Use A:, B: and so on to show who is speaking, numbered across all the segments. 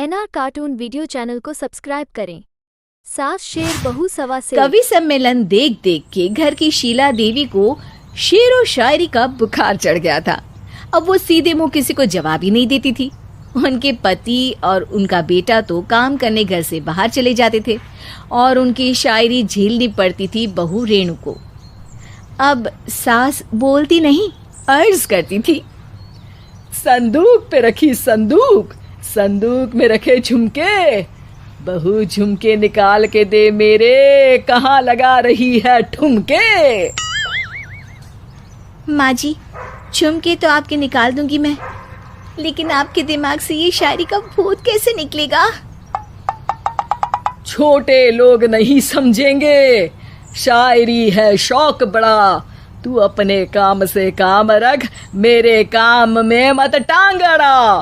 A: NR cartoon video channel को subscribe करें। सास शेर बहू सवा से।
B: कवि सम्मेलन देख देख के घर की शीला देवी को शेर और शायरी का बुखार चढ़ गया था। अब वो सीधे मुंह किसी को जवाब ही नहीं देती थी। उनके पति और उनका बेटा तो काम करने घर से बाहर चले जाते थे और उनकी शायरी झेलनी पड़ती थी बहू रेणु को। अब सास बोलती नहीं, अर्ज करती थी, संदूक पे रखी संदूक, संदूक में रखे झुमके, बहू झुमके निकाल के दे मेरे, कहाँ लगा रही है ठुमके। माँ जी, झुमके तो आपके निकाल दूंगी मैं, लेकिन आपके दिमाग से ये शायरी का भूत कैसे निकलेगा? छोटे लोग नहीं समझेंगे, शायरी है शौक बड़ा, तू अपने काम से काम रख, मेरे काम में मत टांग अड़ा।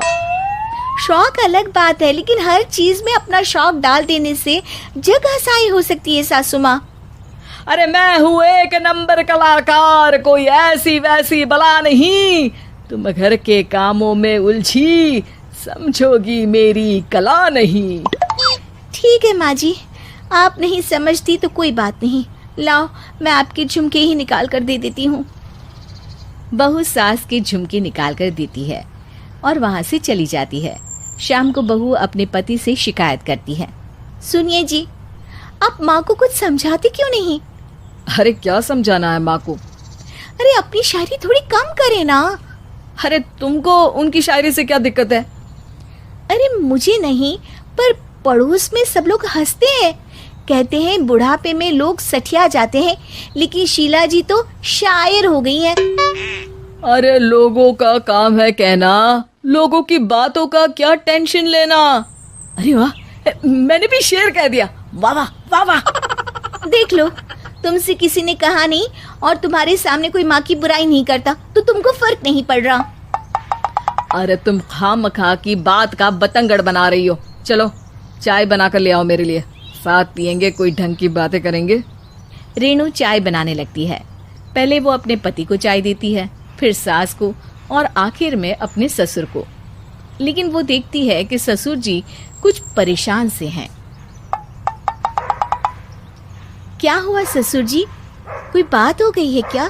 B: शौक अलग बात है, लेकिन हर चीज में अपना शौक डाल देने से जग हसाई हो सकती है सासू माँ। अरे मैं हूँ एक नंबर कलाकार, कोई ऐसी वैसी बला नहीं, तुम घर के कामों में उलझी, समझोगी मेरी कला नहीं। ठीक है माँ जी, आप नहीं समझती तो कोई बात नहीं, लाओ मैं आपके झुमके ही निकाल कर दे देती हूँ। बहू सास के झुमके निकाल कर देती है और वहां से चली जाती है। शाम को बहू अपने पति से शिकायत करती है, सुनिए जी, आप माँ को कुछ समझाते क्यों नहीं? अरे क्या समझाना है माँ को? अरे अपनी शायरी थोड़ी कम करे ना। अरे तुमको उनकी शायरी से क्या दिक्कत है? अरे मुझे नहीं, पर पड़ोस में सब लोग हंसते हैं, कहते हैं बुढ़ापे में लोग सठिया जाते हैं, लेकिन शीला जी तो शायर हो गई हैं। अरे लोगों का काम है कहना, लोगों की बातों का क्या टेंशन लेना। अरे वाह, मैंने भी शेर कह दिया, वाह वाह वाह वाह। देख लो, तुमसे किसी ने कहा नहीं और तुम्हारे सामने कोई माँ की बुराई नहीं करता तो तुमको फर्क नहीं पड़ रहा। अरे तुम खामखा की बात का बतंगड़ बना रही हो। चलो चाय बना कर ले आओ मेरे लिए, साथ पियेंगे, कोई ढंग की बातें करेंगे। रेणु चाय बनाने लगती है। पहले वो अपने पति को चाय देती है, फिर सास को और आखिर में अपने ससुर को। लेकिन वो देखती है कि ससुर जी कुछ परेशान से हैं। क्या हुआ ससुर जी, कोई बात हो गई है क्या?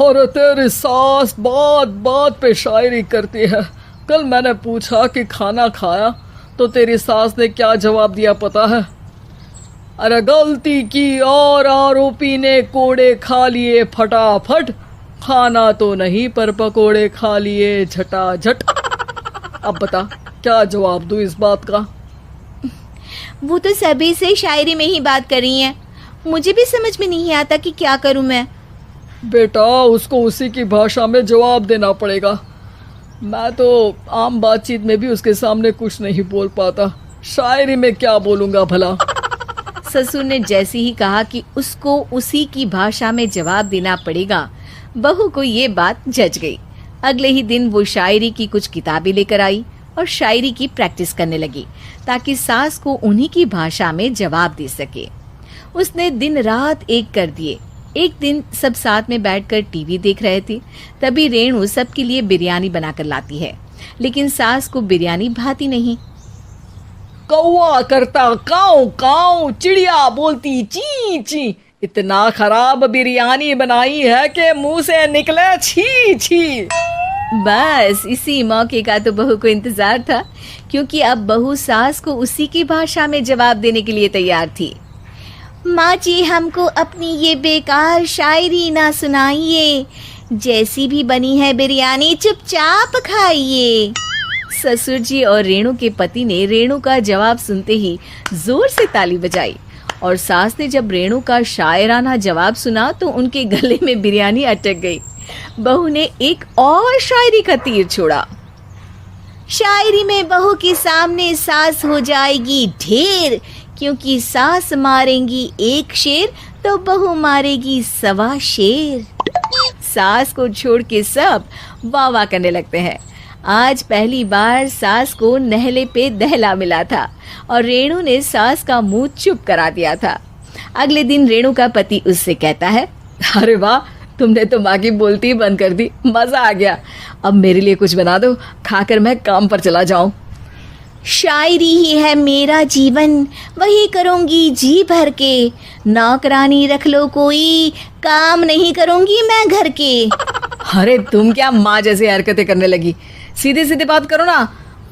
C: अरे तेरी सास बात बात पे शायरी करती है। कल मैंने पूछा कि खाना खाया तो तेरी सास ने क्या जवाब दिया पता है? अरे गलती की और आरोपी ने कोड़े खा लिए फटाफट, खाना तो नहीं पर पकोड़े खा लिए झटाझट। अब बता क्या जवाब दूं इस बात का?
B: वो तो सभी से शायरी में ही बात कर रही हैं, मुझे भी समझ में नहीं आता कि क्या करूं मैं।
C: बेटा उसको उसी की भाषा में जवाब देना पड़ेगा। मैं तो आम बातचीत में भी उसके सामने कुछ नहीं बोल पाता, शायरी में क्या बोलूंगा भला।
B: ससुर ने जैसे ही कहा कि उसको उसी की भाषा में जवाब देना पड़ेगा, बहू को ये बात जच गई। अगले ही दिन वो शायरी की कुछ किताबें लेकर आई और शायरी की प्रैक्टिस करने लगी ताकि सास को उन्हीं की भाषा में जवाब दे सके। उसने दिन रात एक कर दिए। एक दिन सब साथ में बैठकर टीवी देख रहे थे, तभी रेणु सबके लिए बिरयानी बनाकर लाती है, लेकिन सास को बिरयानी भाती नहीं।
C: कौवा करता काऊ काऊ, चिड़िया बोलती ची ची, इतना खराब बिरयानी बनाई है कि मुंह से निकले छी छी।
B: बस इसी मौके का तो बहू को इंतजार था, क्योंकि अब बहू सास को उसी की भाषा में जवाब देने के लिए तैयार थी। माँ जी, हमको अपनी ये बेकार शायरी ना सुनाइए, जैसी भी बनी है बिरयानी चुपचाप खाइए। ससुर जी और रेणु के पति ने रेणु का जवाब सुनते ही जोर से ताली बजाई और सास ने जब रेणु का शायराना जवाब सुना तो उनके गले में बिरयानी अटक गई। बहू ने एक और शायरी का तीर छोड़ा। शायरी में बहू के सामने सास हो जाएगी ढेर, क्योंकि सास मारेंगी एक शेर तो बहू मारेगी सवा शेर। सास को छोड़ के सब वाह वाह करने लगते हैं। आज पहली बार सास को नहले पे दहला मिला था और रेणु ने सास का मुंह चुप करा दिया था। अगले दिन रेणु का पति उससे कहता है,
C: अरे वाह, तुमने तो माँ की बोलती ही बंद कर दी, मजा आ गया। अब मेरे लिए कुछ बना दो, खाकर मैं काम पर चला जाऊं।
D: शायरी ही है मेरा जीवन, वही करूँगी जी भर के। नौकरानी रख लो कोई, काम नहीं करूँगी मैं घर के।
B: अरे तुम क्या माँ जैसी हरकतें करने लगी, सीधे सीधे बात करो ना।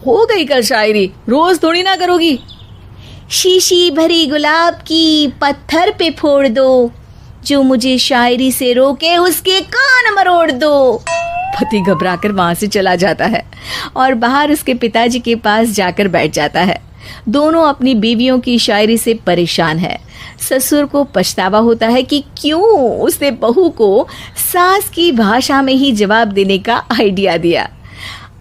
B: हो गई कल शायरी, रोज थोड़ी ना करोगी।
D: शीशी भरी गुलाब की पत्थर पे फोड़ दो, जो मुझे शायरी से रोके उसके कान मरोड़ दो।
B: पति घबराकर वहां से चला जाता है और बाहर उसके पिताजी के पास जाकर बैठ जाता है। दोनों अपनी बीवियों की शायरी से परेशान है। ससुर को पछतावा होता है कि क्यों उसने बहू को सास की भाषा में ही जवाब देने का आइडिया दिया।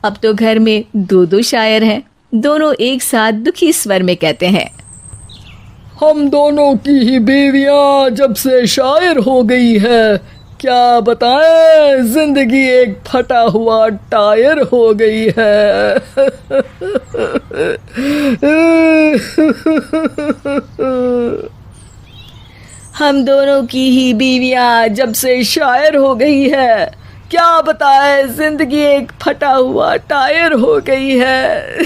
B: अब तो घर में दो दो शायर हैं। दोनों एक साथ दुखी स्वर में कहते हैं,
C: हम दोनों की ही बीवियां जब से शायर हो गई है, क्या बताएं, जिंदगी एक फटा हुआ टायर हो गई है।
B: हम दोनों की ही बीवियां जब से शायर हो गई है, क्या बताएं, जिंदगी एक फटा हुआ टायर हो गई है।